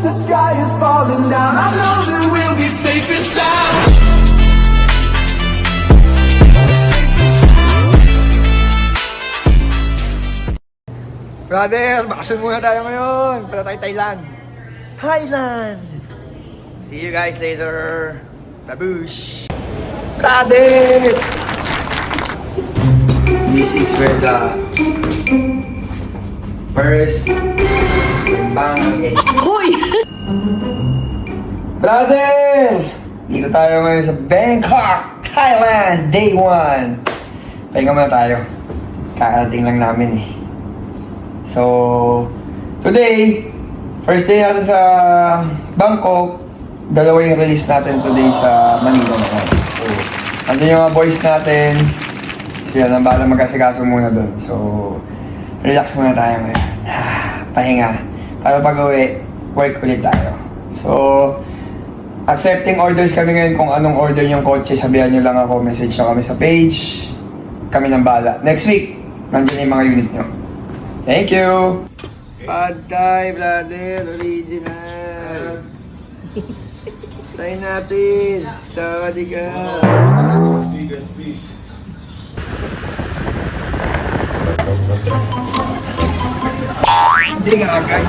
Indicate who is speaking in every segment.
Speaker 1: The sky is falling down. I know that we'll be safe and sound.
Speaker 2: Brother, bakasyon muna tayo ngayon. Para tayo Thailand. Thailand! See you guys later. Babush! Brother! This is where the first bang is.
Speaker 3: Hoy!
Speaker 2: Brother! Dito tayo ngayon sa Bangkok, Thailand, day 1. Pahinga muna tayo. Kakarating lang namin eh. So, today, first day natin sa Bangkok. Dalawa yung release natin today sa Manila naman. So, andun yung mga boys natin. Sila nang bahala mag-asikaso muna dun. So, relax muna tayo ngayon. Pahinga. Para pag-uwi, work ulit tayo. So, accepting orders kami ngayon. Kung anong order yung kotse, sabihan nyo lang ako. Message nyo kami sa page. Kami nang bahala. Next week, nandiyan yung mga unit nyo. Thank you! Pad Thai, brother. Original. Try natin. Sawadee ka. Hindi nga agad.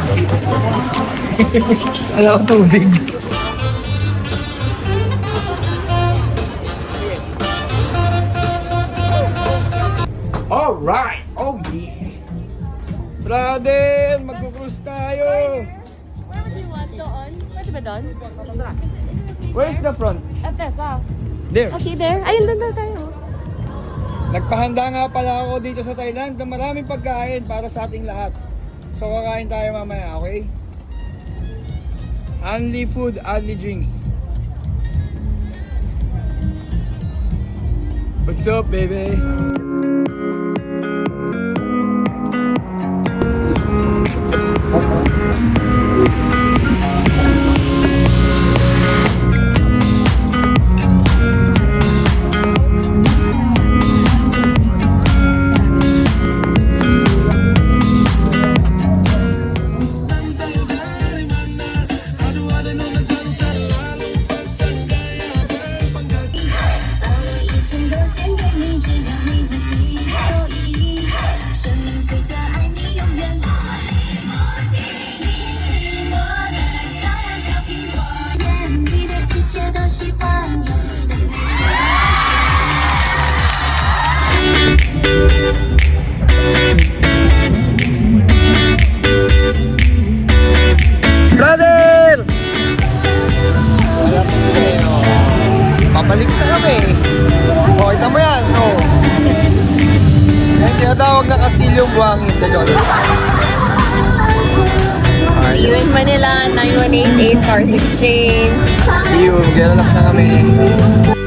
Speaker 2: Wala akong tubig. Alright! Oh yeah! Brother! Magkukrus tayo!
Speaker 3: Where would you want to on? Pwede ba doon?
Speaker 2: Where's the front?
Speaker 3: At Tessa.
Speaker 2: There.
Speaker 3: Okay, there. Ayun, doon na tayo.
Speaker 2: Nagpahanda nga pala ako dito sa Thailand ng maraming pagkain para sa ating lahat. So kakain tayo mamaya, okay? Only food, only drinks. What's up, baby? Brother! Pabalik na kami. O, kita mo yan. O. Yan tinatawag na Kasilyong Buhangin.
Speaker 3: See you in Manila, 9188 Cars Exchange.
Speaker 2: See you. Relax na kami.